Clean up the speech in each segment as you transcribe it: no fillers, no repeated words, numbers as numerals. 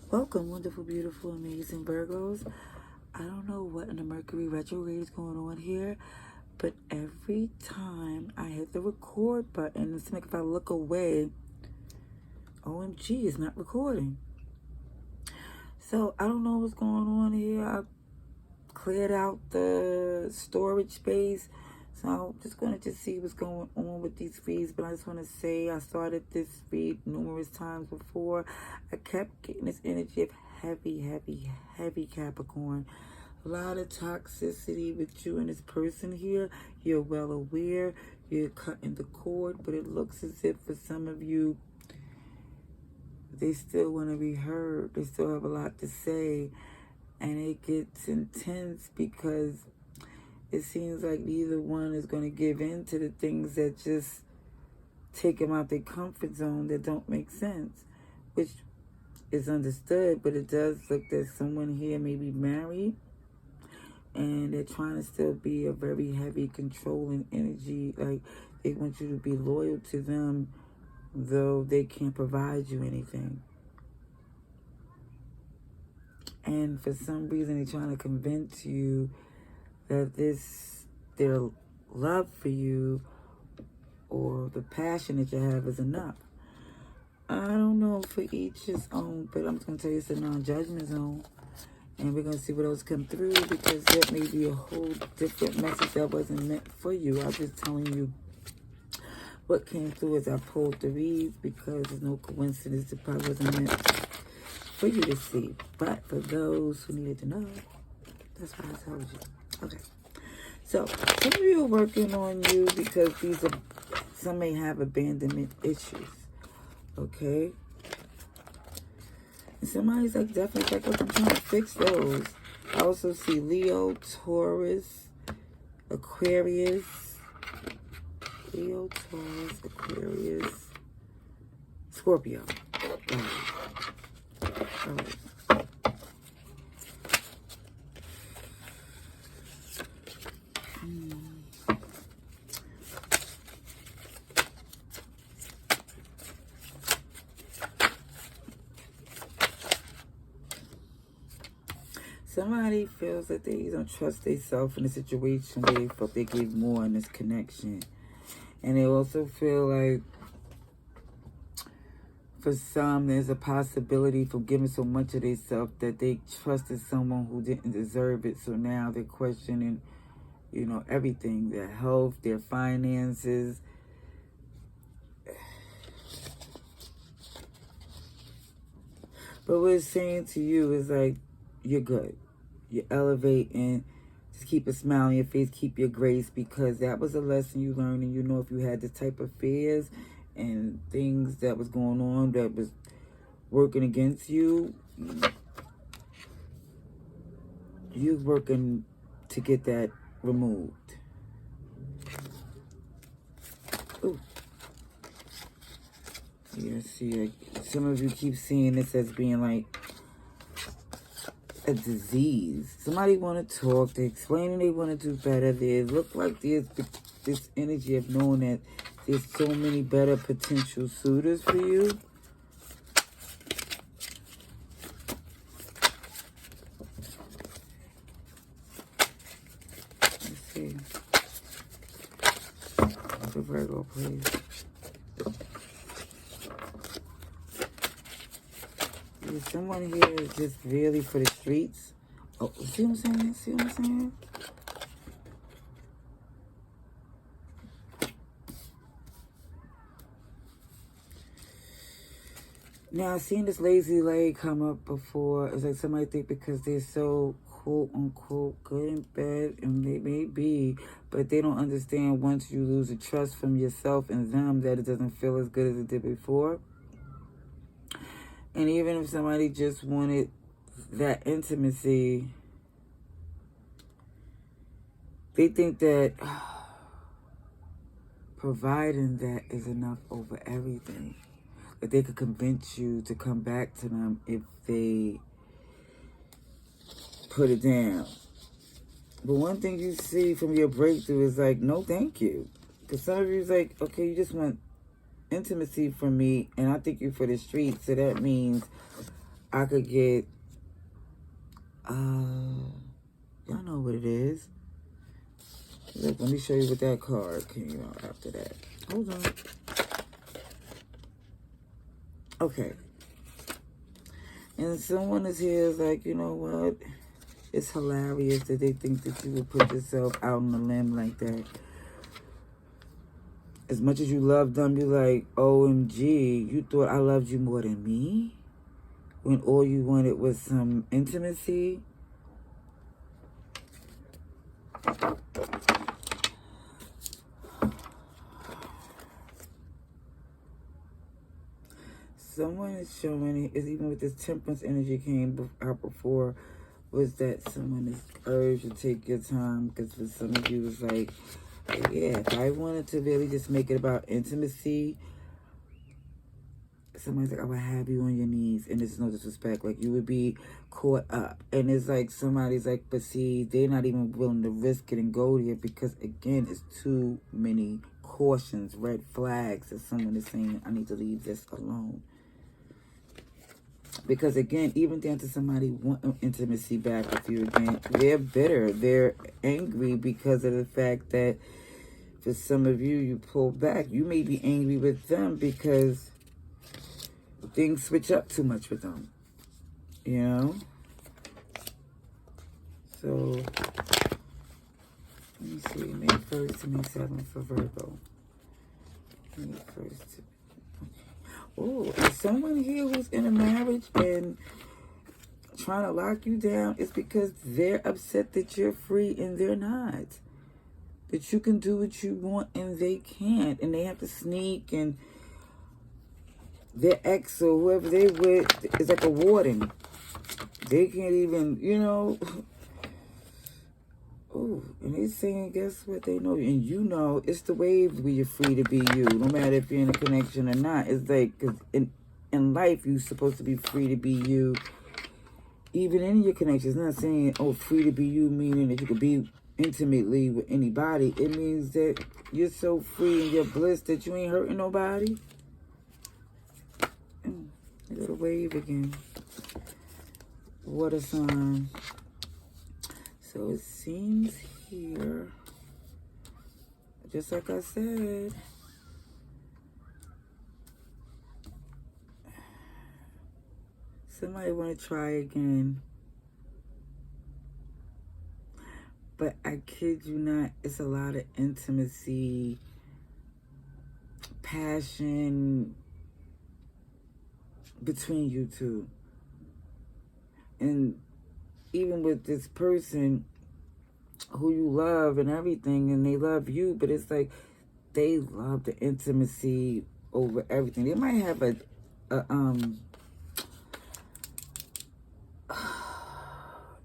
Welcome, wonderful, beautiful, amazing Virgos. I don't know what in the Mercury retrograde is going on here, but every time I hit the record button, it's like if I look away, OMG, it's not recording. So I don't know what's going on here. I cleared out the storage space. So I'm just going to see what's going on with these feeds. But I just want to say I started this feed numerous times before. I kept getting this energy of heavy Capricorn. A lot of toxicity with you and this person here. You're well aware. You're cutting the cord. But it looks as if for some of you, they still want to be heard. They still have a lot to say. And it gets intense because it seems like neither one is going to give in to the things that just take them out their comfort zone that don't make sense, which is understood, but it does look that someone here may be married and they're trying to still be a very heavy controlling energy. Like they want you to be loyal to them, though they can't provide you anything. And for some reason, they're trying to convince you that their love for you or the passion that you have is enough. I don't know, for each his own, but I'm just going to tell you it's a non-judgment zone. And we're going to see what else come through, because that may be a whole different message that wasn't meant for you. I'm just telling you what came through as I pulled the reads, because there's no coincidence. It probably wasn't meant for you to see. But for those who needed to know, that's why I told you. Okay. So, some of you are working on you because some may have abandonment issues. Okay? And somebody's like, definitely like, I'm trying to fix those. I also see Leo, Taurus, Aquarius. Leo, Taurus, Aquarius, Scorpio. All right. Somebody feels that they don't trust themselves in a situation where they felt they gave more in this connection. And they also feel like for some, there's a possibility for giving so much of themselves that they trusted someone who didn't deserve it. So now they're questioning, everything, their health, their finances. But what it's saying to you is like, you're good. You elevate and just keep a smile on your face, keep your grace, because that was a lesson you learned. And if you had this type of fears and things that was going on that was working against you, you're working to get that removed. Ooh. Yeah, see, like, some of you keep seeing this as being like a disease. Somebody want to talk, they're explaining they want to do better. They look like there's this energy of knowing that there's so many better potential suitors for you. Let's see. The Virgo, please. Someone here is just really for the streets. Oh, see what I'm saying? See what I'm saying? Now, I've seen this lazy leg come up before. It's like somebody think because they're so quote unquote good in bed, and they may be, but they don't understand once you lose the trust from yourself and them that it doesn't feel as good as it did before. And even if somebody just wanted that intimacy, they think that providing that is enough over everything. That they could convince you to come back to them if they put it down. But one thing you see from your breakthrough is like, no thank you. Because some of you is like, okay, you just want intimacy from me, and I think you for the streets, so that means I could get, y'all know what it is. Look, let me show you what that card came out after that. Hold on. Okay. And someone is here is like, you know what? It's hilarious that they think that you would put yourself out on a limb like that. As much as you love them, you're like, OMG, you thought I loved you more than me? When all you wanted was some intimacy? Someone is showing, is even with this temperance energy came out before, was that someone is urged to take your time, because for some of you it's like, yeah, if I wanted to really just make it about intimacy, somebody's like, I would have you on your knees, and it's no disrespect, like you would be caught up, and it's like somebody's like, but see, they're not even willing to risk it and go there, because again, it's too many cautions, red flags, that someone is saying, I need to leave this alone. Because again, even down to somebody wanting intimacy back with you again, they're bitter. They're angry because of the fact that for some of you, you pull back. You may be angry with them because things switch up too much with them. You know? So, let me see. May 1st to May 7th for Virgo. May 1st to... Oh, is someone here who's in a marriage and trying to lock you down? It's because they're upset that you're free and they're not. That you can do what you want and they can't. And they have to sneak, and their ex or whoever they with is like a warden. They can't even, you know. Oh, and they saying, guess what? They know you. And you know, it's the wave where you're free to be you. No matter if you're in a connection or not. It's like, because in life, you're supposed to be free to be you. Even in your connections. Not saying, oh, free to be you, meaning that you could be intimately with anybody. It means that you're so free in your bliss that you ain't hurting nobody. A little wave again. Water sign. So it seems here, just like I said, somebody want to try again. But I kid you not, it's a lot of intimacy, passion between you two. And even with this person who you love and everything, and they love you, but it's like they love the intimacy over everything. They might have a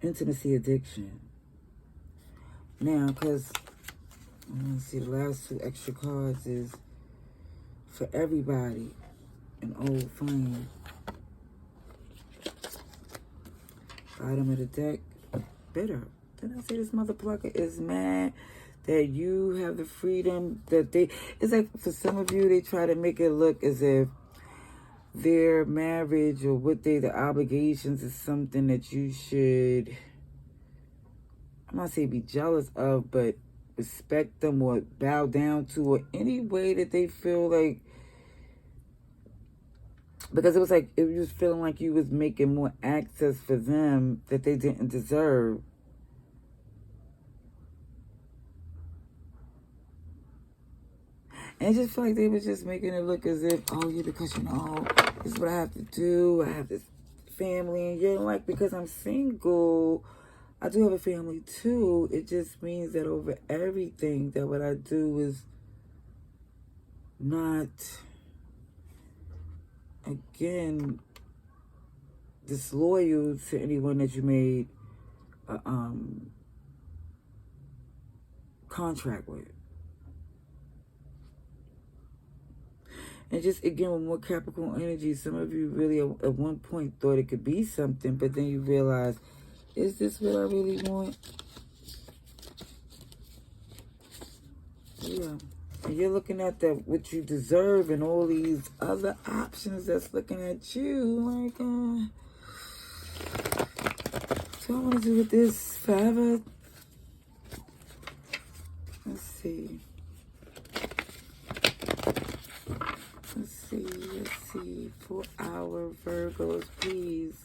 intimacy addiction. Now, because let's see, the last 2 extra cards is for everybody, an old flame. Bottom of the deck, bitter. Didn't I say this mother plucker is mad that you have the freedom that they... It's like for some of you, they try to make it look as if their marriage or what the obligations is something that you should... I'm not saying be jealous of, but respect them or bow down to, or any way that they feel like... Because it was like, it was feeling like you was making more access for them that they didn't deserve. And I just feel like they was just making it look as if, oh yeah, because you know, this is what I have to do. I have this family. And you're like, because I'm single, I do have a family too. It just means that over everything, that what I do is not... Again, disloyal to anyone that you made a contract with. And just, again, with more Capricorn energy, some of you really at one point thought it could be something, but then you realize, is this what I really want? Yeah. And you're looking at what you deserve and all these other options that's looking at you like, So I want to do with this forever. Let's see. Let's see. For our Virgos, please.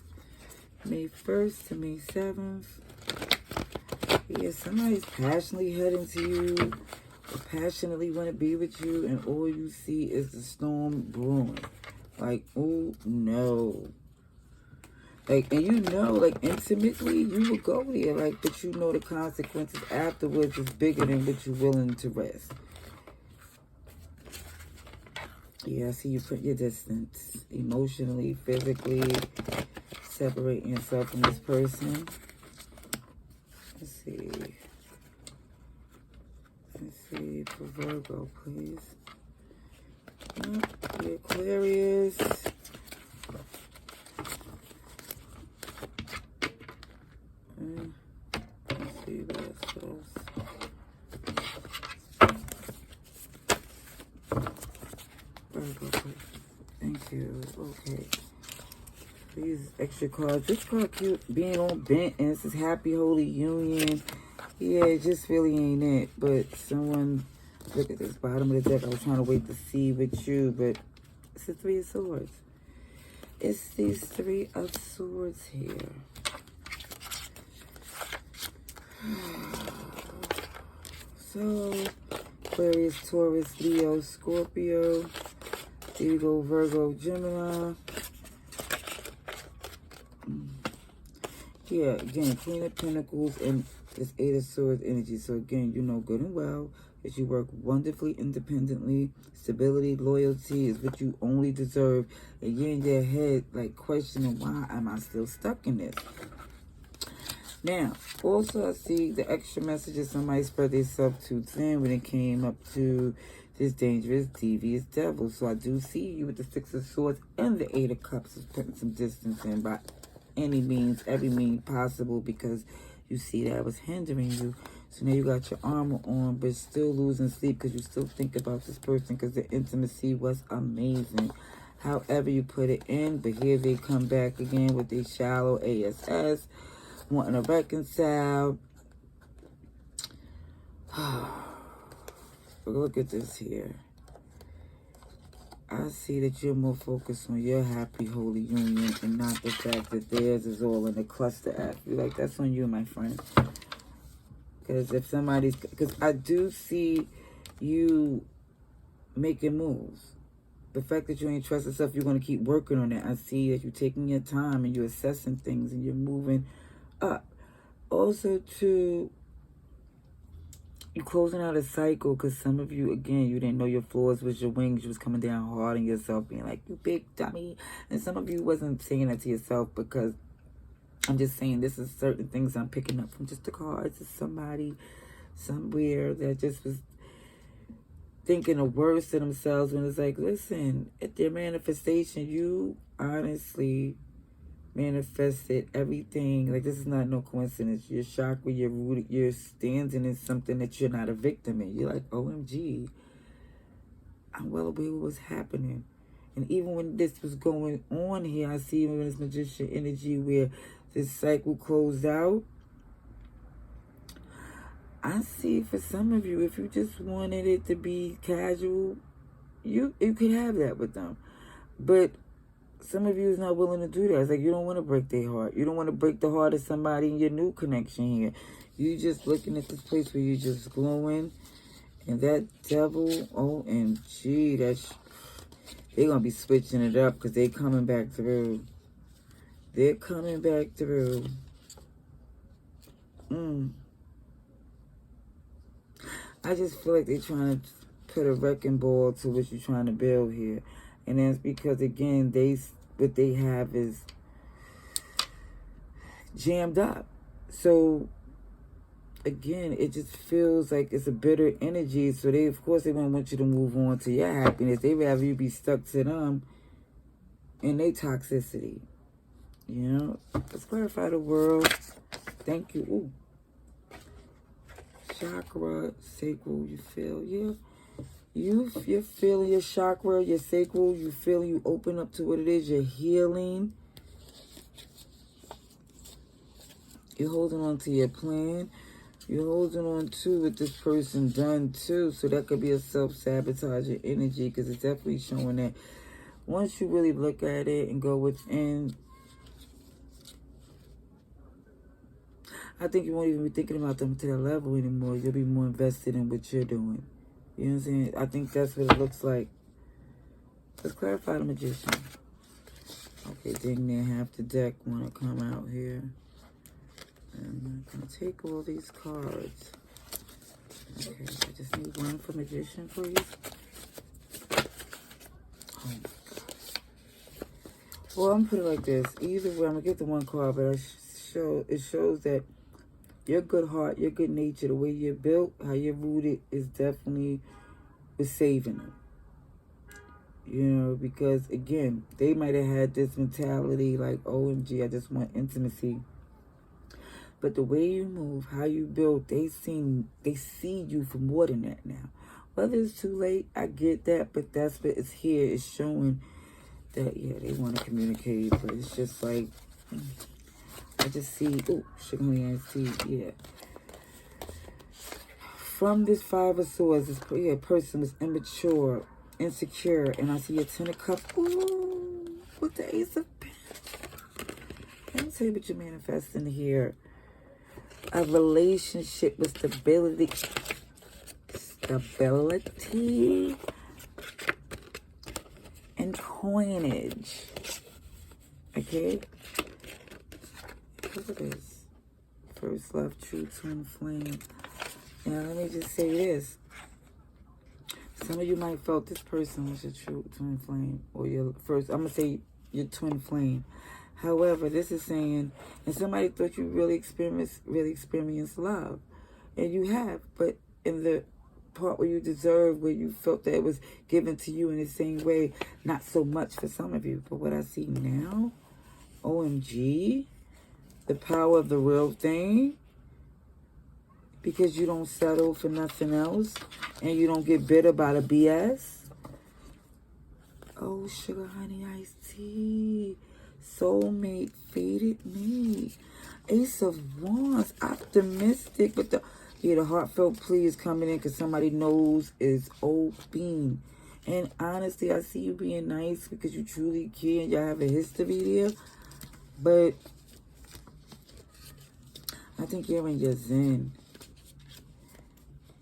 May 1st to May 7th. Yeah, somebody's passionately heading to you, or passionately want to be with you, and all you see is the storm brewing. Like, oh no. Like, and you know, like, intimately, you will go there, like, but you know the consequences afterwards is bigger than what you're willing to risk. Yeah, I see you put your distance, emotionally, physically, separating yourself from this person. Let's see, for Virgo, please. The Aquarius. Let's see what else. Virgo, please. Thank you. Okay. These extra cards. This card cute, being on bent, and this is happy, holy union. Yeah, it just really ain't it. But someone, look at this bottom of the deck. I was trying to wait to see with you, but it's the 3 of Swords. It's these 3 of Swords here. So, Aquarius, Taurus, Leo, Scorpio. Here we go, Virgo, Gemini. Yeah, again, Queen of Pentacles and this 8 of Swords energy. So again, you know good and well that you work wonderfully independently. Stability, loyalty is what you only deserve. And you're in your head like questioning, why am I still stuck in this? Now, also I see the extra messages somebody spread themselves too thin when it came up to this dangerous, devious devil. So I do see you with the 6 of Swords and the 8 of Cups is putting some distance in by any means, every means possible, because you see that was hindering you. So now you got your armor on, but still losing sleep because you still think about this person because the intimacy was amazing. However you put it in, but here they come back again with a shallow ASS, wanting to reconcile. But look at this here. I see that you're more focused on your happy, holy union and not the fact that theirs is all in a cluster act. You're like, that's on you, my friend. Because if somebody's... Because I do see you making moves. The fact that you ain't trust yourself, you're going to keep working on it. I see that you're taking your time and you're assessing things and you're moving up. Also, too... You're closing out a cycle because some of you, again, you didn't know your flaws was your wings. You was coming down hard on yourself, being like, you big dummy. And some of you wasn't saying that to yourself because I'm just saying this is certain things I'm picking up from just the cards of somebody somewhere that just was thinking the worst of themselves when it's like, listen, at their manifestation, you honestly manifested everything. Like, this is not no coincidence. You're shocked when you're rooted, you're standing in something that you're not a victim in. You're like, OMG, I'm well aware what was happening. And even when this was going on here, I see even this magician energy where this cycle closed out. I see for some of you, if you just wanted it to be casual, you could have that with them. But some of you is not willing to do that. It's like you don't want to break their heart. You don't want to break the heart of somebody in your new connection here. You just looking at this place where you just glowing. And that devil, OMG, they're going to be switching it up because they coming back through. They're coming back through. I just feel like they're trying to put a wrecking ball to what you're trying to build here. And that's because, again, what they have is jammed up. So, again, it just feels like it's a bitter energy. So, of course, they won't want you to move on to your happiness. They rather you be stuck to them and their toxicity. You know? Let's clarify the world. Thank you. Ooh. Chakra, sacral, you feel, yeah. You're feeling your chakra, your sacral, you feel you open up to what it is, you're healing. You're holding on to your plan. You're holding on to what this person done too. So that could be a self-sabotaging energy, because it's definitely showing that once you really look at it and go within, I think you won't even be thinking about them to that level anymore. You'll be more invested in what you're doing. You know what I'm saying? I think that's what it looks like. Let's clarify the Magician. Okay, dang near half the deck want to come out here. And I'm going to take all these cards. Okay, I just need one for Magician, please. Oh my God. Well, I'm going to put it like this. Either way, I'm going to get the one card, but it shows that your good heart, your good nature, the way you're built, how you're rooted, is definitely with saving them. You know, because again, they might have had this mentality like, OMG, I just want intimacy. But the way you move, how you build, they see you for more than that now. Whether it's too late, I get that, but that's what it's here. It's showing that, yeah, they want to communicate, but it's just like, I just see, oh, sugar honey iced tea, yeah. From this Five of Swords, this person was immature, insecure, and I see a Ten of Cups. Ooh, with the Ace of Pentacles. Let me tell you what you're manifesting here. A relationship with stability. Stability and coinage. Okay? Look at this. First love, true twin flame. Now, let me just say this. Some of you might felt this person was your true twin flame, or your first, I'm going to say your twin flame. However, this is saying, and somebody thought you really experienced love. And you have, but in the part where you deserve, where you felt that it was given to you in the same way, not so much for some of you. But what I see now, OMG, the power of the real thing, because you don't settle for nothing else, and you don't get bitter by the BS. Oh, sugar honey iced tea. Soulmate, faded me. Ace of Wands, optimistic, but the heartfelt plea is coming in because somebody knows is open. And honestly, I see you being nice because you truly care and y'all have a history there. But I think you're in your zen.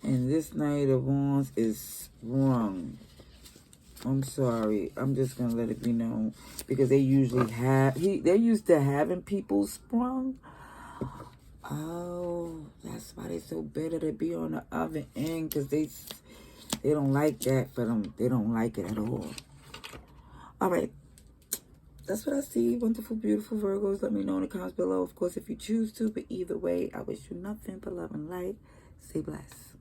And this Knight of Wands is sprung. I'm sorry. I'm just going to let it be known. Because they usually have... They're used to having people sprung. Oh, that's why they're so bitter to be on the other end. Because they don't like that for them. They don't like it at all. All right. That's what I see. Wonderful, beautiful Virgos. Let me know in the comments below, of course, if you choose to. But either way, I wish you nothing but love and light. Stay blessed.